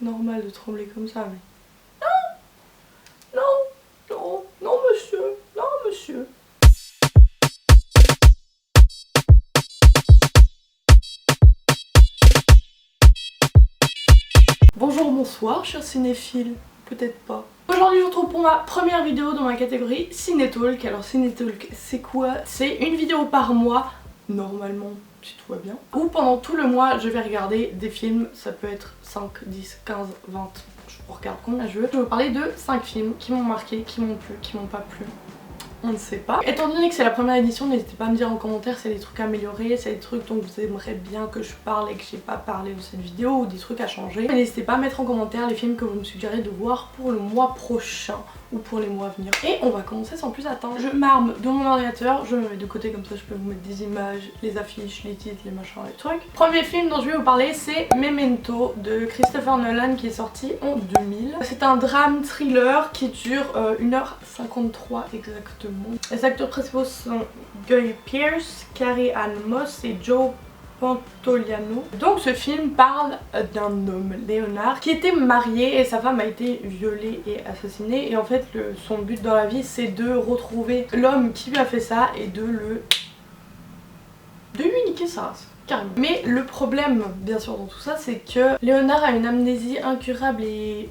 normal de trembler comme ça, mais... Non, monsieur. Bonjour, bonsoir, chers cinéphiles. Peut-être pas. Aujourd'hui, je vous retrouve pour ma première vidéo dans ma catégorie Ciné-Talk. Alors, Ciné-Talk, c'est quoi? C'est une vidéo par mois, normalement, si tout va bien. Ou pendant tout le mois, je vais regarder des films. Ça peut être 5, 10, 15, 20. Je regarde combien je veux. Je vais vous parler de 5 films qui m'ont marqué, qui m'ont plu, qui m'ont pas plu. On ne sait pas. Étant donné que c'est la première édition, n'hésitez pas à me dire en commentaire s'il y a des trucs à améliorer, s'il y a des trucs dont vous aimeriez bien que je parle et que j'ai pas parlé dans cette vidéo, ou des trucs à changer. N'hésitez pas à mettre en commentaire les films que vous me suggérez de voir pour le mois prochain ou pour les mois à venir. Et on va commencer sans plus attendre. Je m'arme de mon ordinateur, je me mets de côté comme ça je peux vous mettre des images, les affiches, les titres, les machins, les trucs. Premier film dont je vais vous parler, c'est Memento de Christopher Nolan qui est sorti en 2000. C'est un drame thriller qui dure 1h53 exactement. Les acteurs principaux sont Guy Pearce, Carrie-Anne Moss et Joe Pantoliano. Donc ce film parle d'un homme, Léonard, qui était marié et sa femme a été violée et assassinée. Et en fait son but dans la vie c'est de retrouver l'homme qui lui a fait ça et de lui niquer sa race. Carrément. Mais le problème bien sûr dans tout ça c'est que Léonard a une amnésie incurable et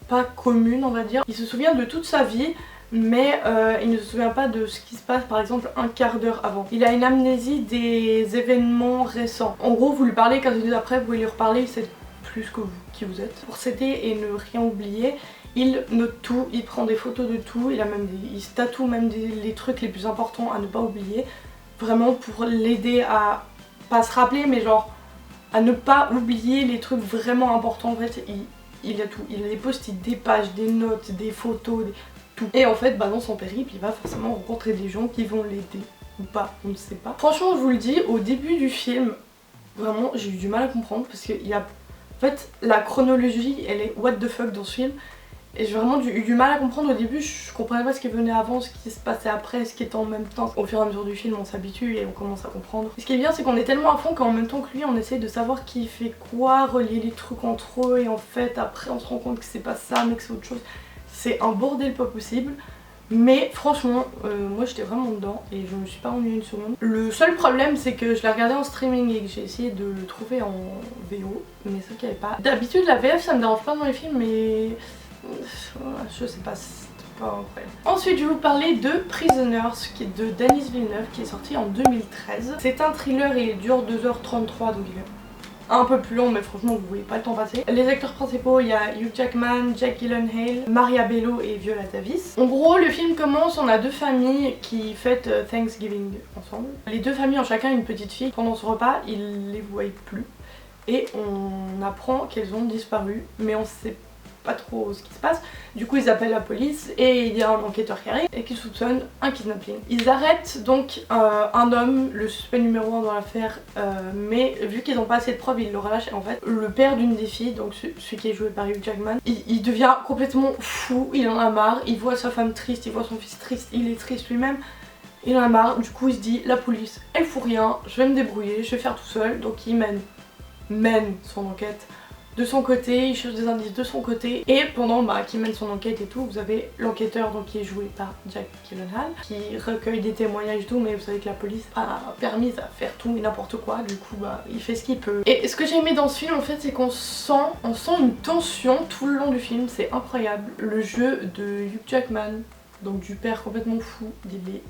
pas commune on va dire. Il se souvient de toute sa vie mais il ne se souvient pas de ce qui se passe par exemple un quart d'heure avant. Il a une amnésie des événements récents. En gros vous lui parlez 15 minutes après, vous pouvez lui reparler, il sait plus que vous, qui vous êtes. Pour s'aider et ne rien oublier, il note tout, il prend des photos de tout, il se tatoue même les trucs les plus importants à ne pas oublier. Vraiment pour l'aider à pas se rappeler mais genre à ne pas oublier les trucs vraiment importants. En fait il a tout, il a des post-it, des pages, des notes, des photos, tout. Et en fait dans son périple il va forcément rencontrer des gens qui vont l'aider ou pas, on ne sait pas. Franchement je vous le dis, au début du film vraiment j'ai eu du mal à comprendre parce qu'il y a en fait la chronologie elle est what the fuck dans ce film et j'ai vraiment eu du mal à comprendre au début. Je comprenais pas ce qui venait avant, ce qui se passait après, ce qui était en même temps. Au fur et à mesure du film on s'habitue et on commence à comprendre. Et ce qui est bien c'est qu'on est tellement à fond qu'en même temps que lui on essaie de savoir qui fait quoi, relier les trucs entre eux et en fait après on se rend compte que c'est pas ça mais que c'est autre chose. C'est un bordel pas possible, mais franchement, moi j'étais vraiment dedans et je me suis pas ennuyée une seconde. Le seul problème c'est que je l'ai regardé en streaming et que j'ai essayé de le trouver en VO, mais c'est qu'il n'y avait pas. D'habitude la VF ça me dérange pas dans les films, mais je sais pas, c'est pas incroyable. Ensuite je vais vous parler de Prisoners qui est de Denis Villeneuve qui est sorti en 2013. C'est un thriller et il dure 2h33 donc il est un peu plus long mais franchement vous voyez pas le temps passer. Les acteurs principaux il y a Hugh Jackman, Jake Gyllenhaal, Maria Bello et Viola Davis. En gros le film commence, on a deux familles qui fêtent Thanksgiving ensemble. Les deux familles ont chacun une petite fille. Pendant ce repas ils les voient plus et on apprend qu'elles ont disparu mais on sait pas trop ce qui se passe. Du coup ils appellent la police et il y a un enquêteur qui arrive et qui soupçonne un kidnapping. Ils arrêtent donc un homme, le suspect numéro 1 dans l'affaire, mais vu qu'ils n'ont pas assez de preuves ils le relâchent. Et en fait le père d'une des filles, donc celui qui est joué par Hugh Jackman, il devient complètement fou, il en a marre, il voit sa femme triste, il voit son fils triste, il est triste lui-même. Il en a marre, du coup il se dit la police elle fout rien, je vais me débrouiller, je vais faire tout seul. Donc il mène son enquête de son côté, il cherche des indices de son côté et pendant qu'il mène son enquête et tout, vous avez l'enquêteur donc qui est joué par Jake Gyllenhaal qui recueille des témoignages et tout, mais vous savez que la police a permis à faire tout et n'importe quoi, du coup il fait ce qu'il peut. Et ce que j'ai aimé dans ce film en fait c'est qu'on sent une tension tout le long du film, c'est incroyable. Le jeu de Hugh Jackman, donc du père complètement fou, il est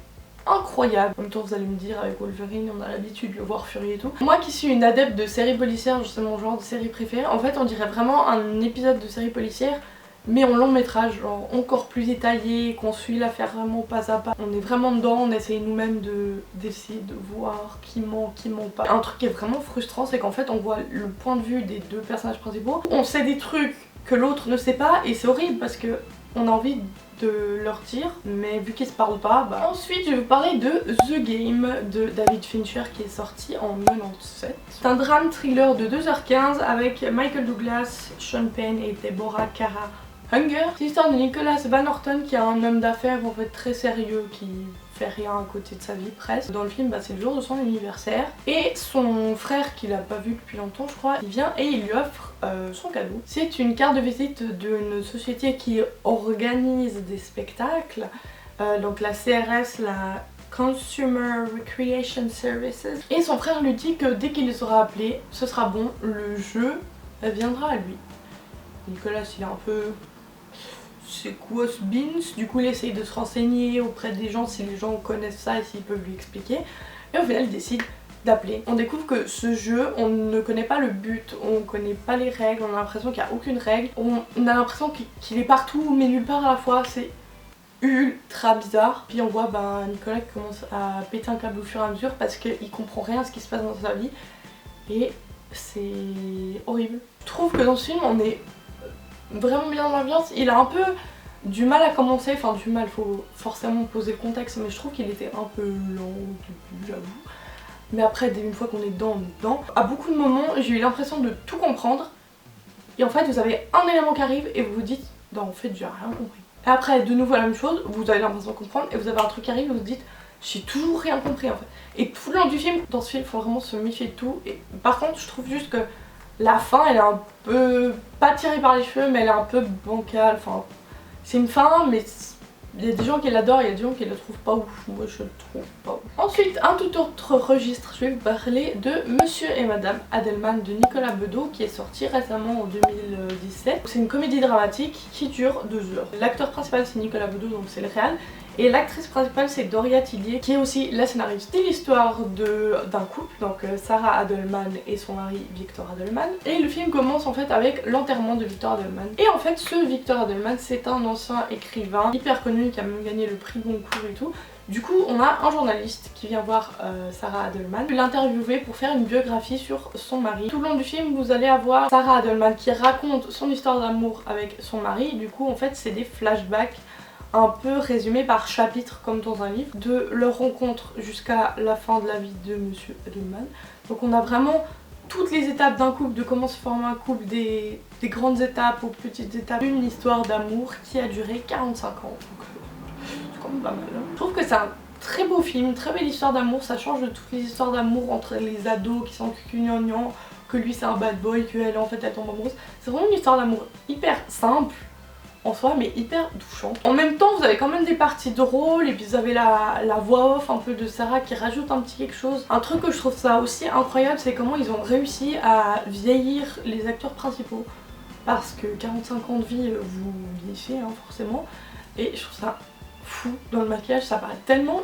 incroyable. En même temps vous allez me dire avec Wolverine on a l'habitude de le voir furie et tout. Moi qui suis une adepte de séries policières, c'est mon genre de série préférée, en fait on dirait vraiment un épisode de série policière mais en long métrage, genre encore plus détaillé, qu'on suit l'affaire vraiment pas à pas. On est vraiment dedans, on essaye nous-mêmes d'essayer de voir qui ment pas. Un truc qui est vraiment frustrant c'est qu'en fait on voit le point de vue des deux personnages principaux, on sait des trucs que l'autre ne sait pas et c'est horrible parce que on a envie de leur dire, mais vu qu'ils se parlent pas, Ensuite je vais vous parler de The Game de David Fincher qui est sorti en 97. C'est un drame thriller de 2h15 avec Michael Douglas, Sean Penn et Deborah Kara Hunger. C'est l'histoire de Nicholas Van Orton qui est un homme d'affaires en fait très sérieux qui fait rien à côté de sa vie presque. Dans le film c'est le jour de son anniversaire et son frère qu'il a pas vu depuis longtemps je crois, il vient et il lui offre son cadeau. C'est une carte de visite d'une société qui organise des spectacles, donc la CRS, la Consumer Recreation Services. Et son frère lui dit que dès qu'il les aura appelés, ce sera bon, le jeu viendra à lui. Nicolas il est un peu... c'est quoi ce beans? Du coup il essaye de se renseigner auprès des gens si les gens connaissent ça et s'ils peuvent lui expliquer. Et au final il décide d'appeler. On découvre que ce jeu, on ne connaît pas le but, on ne connaît pas les règles, on a l'impression qu'il n'y a aucune règle. On a l'impression qu'il est partout mais nulle part à la fois. C'est ultra bizarre. Puis on voit Nicolas qui commence à péter un câble au fur et à mesure parce qu'il comprend rien à ce qui se passe dans sa vie. Et c'est horrible. Je trouve que dans ce film on est vraiment bien dans l'ambiance. Il a un peu du mal à commencer, enfin du mal, faut forcément poser le contexte, mais je trouve qu'il était un peu lent au début, j'avoue. Mais après, une fois qu'on est dedans, on est dedans. À beaucoup de moments, j'ai eu l'impression de tout comprendre. Et en fait, vous avez un élément qui arrive et vous vous dites, non en fait j'ai rien compris. Et après, de nouveau la même chose, vous avez l'impression de comprendre et vous avez un truc qui arrive et vous vous dites, j'ai toujours rien compris en fait. Et tout le long du film, dans ce film, il faut vraiment se méfier de tout. Et par contre, je trouve juste que la fin, elle est un peu, pas tirée par les cheveux, mais elle est un peu bancale. Enfin, c'est une fin, mais il y a des gens qui l'adorent, il y a des gens qui la trouvent pas ouf. Moi, je le trouve pas ouf. Ensuite, un tout autre registre, je vais vous parler de Monsieur et Madame Adelman de Nicolas Bedos, qui est sorti récemment en 2017. C'est une comédie dramatique qui dure 2 heures. L'acteur principal, c'est Nicolas Bedos, donc c'est le réal. Et l'actrice principale c'est Doria Tillier qui est aussi la scénariste. C'est l'histoire d'un couple, donc Sarah Adelman et son mari Victor Adelman. Et le film commence en fait avec l'enterrement de Victor Adelman. Et en fait ce Victor Adelman c'est un ancien écrivain hyper connu qui a même gagné le prix Goncourt et tout. Du coup on a un journaliste qui vient voir Sarah Adelman, l'interviewer pour faire une biographie sur son mari. Tout le long du film vous allez avoir Sarah Adelman qui raconte son histoire d'amour avec son mari. Du coup en fait c'est des flashbacks un peu résumé par chapitre comme dans un livre, de leur rencontre jusqu'à la fin de la vie de Monsieur Adelman. Donc on a vraiment toutes les étapes d'un couple, de comment se forme un couple, des grandes étapes aux petites étapes, une histoire d'amour qui a duré 45 ans. Donc c'est quand même pas mal. Hein. Je trouve que c'est un très beau film, une très belle histoire d'amour, ça change de toutes les histoires d'amour entre les ados qui sont cucugnangnans, que lui c'est un bad boy, qu'elle en fait elle tombe amoureuse. C'est vraiment une histoire d'amour hyper simple en soi mais hyper touchant. En même temps vous avez quand même des parties drôles et puis vous avez la voix off un peu de Sarah qui rajoute un petit quelque chose. Un truc que je trouve ça aussi incroyable c'est comment ils ont réussi à vieillir les acteurs principaux. Parce que 45 ans de vie vous vieillissez hein, forcément. Et je trouve ça fou dans le maquillage, ça paraît tellement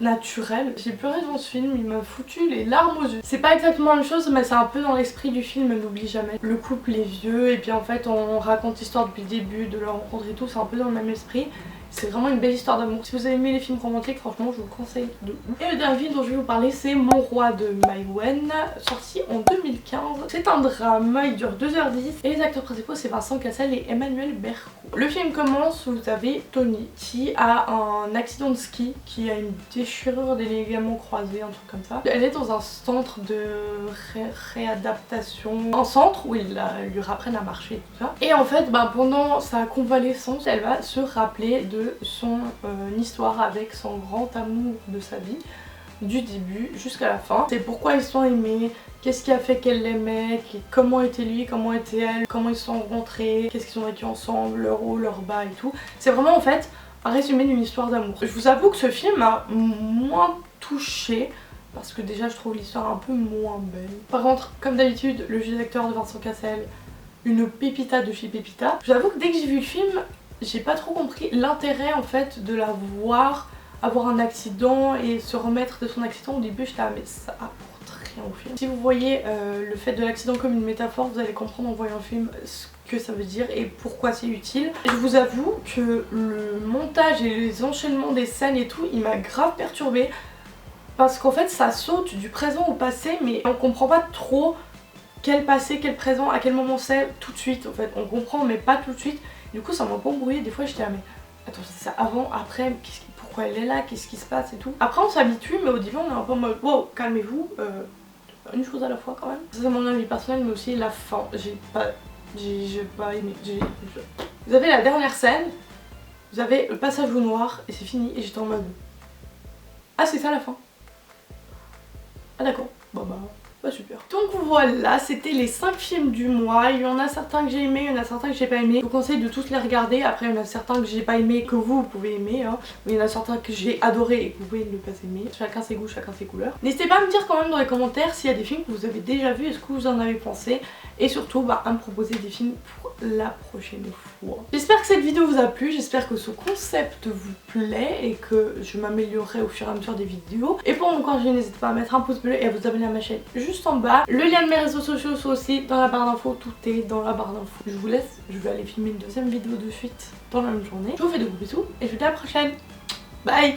naturel. J'ai pleuré dans ce film, il m'a foutu les larmes aux yeux. C'est pas exactement la même chose mais c'est un peu dans l'esprit du film, n'oublie jamais. Le couple est vieux et puis en fait on raconte l'histoire depuis le début de leur rencontre et tout, c'est un peu dans le même esprit. C'est vraiment une belle histoire d'amour. Si vous avez aimé les films romantiques, franchement je vous le conseille de ouf. Et le dernier film dont je vais vous parler c'est Mon Roi de Mai Wen, sorti en 2015. C'est un drame, il dure 2h10 et les acteurs principaux c'est Vincent Cassel et Emmanuel Berco. Le film commence, vous avez Tony qui a un accident de ski, qui a une déchirure des ligaments croisés, un truc comme ça. Elle est dans un centre de réadaptation, un centre où ils lui rapprennent à marcher et tout ça. Et en fait pendant sa convalescence elle va se rappeler de son histoire avec son grand amour de sa vie, du début jusqu'à la fin. C'est pourquoi ils sont aimés, qu'est-ce qui a fait qu'elle l'aimait, comment était lui, comment était elle, comment ils se sont rencontrés, qu'est-ce qu'ils ont vécu ensemble, leur haut, leur bas et tout. C'est vraiment en fait un résumé d'une histoire d'amour. Je vous avoue que ce film m'a moins touchée parce que déjà je trouve l'histoire un peu moins belle. Par contre, comme d'habitude, le jeu d'acteur de Vincent Cassel, une pépita de chez Pépita. Je vous avoue que dès que j'ai vu le film, j'ai pas trop compris l'intérêt en fait de la voir avoir un accident et se remettre de son accident. Au début j'étais là mais ça apporte rien au film. Si vous voyez le fait de l'accident comme une métaphore, vous allez comprendre en voyant le film ce que ça veut dire et pourquoi c'est utile. Je vous avoue que le montage et les enchaînements des scènes et tout, il m'a grave perturbée parce qu'en fait ça saute du présent au passé mais on comprend pas trop quel passé, quel présent, à quel moment c'est tout de suite en fait. On comprend mais pas tout de suite. Du coup ça m'a pas embrouillé, des fois j'étais là mais attends c'est ça avant, après, pourquoi elle est là, qu'est-ce qui se passe et tout. Après on s'habitue mais au début on est un peu en mode wow calmez-vous, une chose à la fois quand même. Ça c'est mon avis personnel mais aussi la fin, j'ai pas aimé, Vous avez la dernière scène, vous avez le passage au noir et c'est fini et j'étais en mode ah c'est ça la fin. Ah d'accord, bah super. Donc voilà, c'était les 5 films du mois. Il y en a certains que j'ai aimés, il y en a certains que j'ai pas aimés. Je vous conseille de tous les regarder. Après il y en a certains que j'ai pas aimés que vous pouvez aimer hein. Mais il y en a certains que j'ai adoré et que vous pouvez ne pas aimer. Chacun ses goûts, chacun ses couleurs. N'hésitez pas à me dire quand même dans les commentaires s'il y a des films que vous avez déjà vus et ce que vous en avez pensé. Et surtout à me proposer des films pour la prochaine fois. J'espère que cette vidéo vous a plu, j'espère que ce concept vous plaît et que je m'améliorerai au fur et à mesure des vidéos. Et pour m'encourager, n'hésitez pas à mettre un pouce bleu et à vous abonner à ma chaîne juste en bas. Le lien de mes réseaux sociaux sont aussi dans la barre d'infos, tout est dans la barre d'infos. Je vous laisse, je vais aller filmer une deuxième vidéo de suite dans la même journée. Je vous fais de gros bisous et je vous dis à la prochaine. Bye.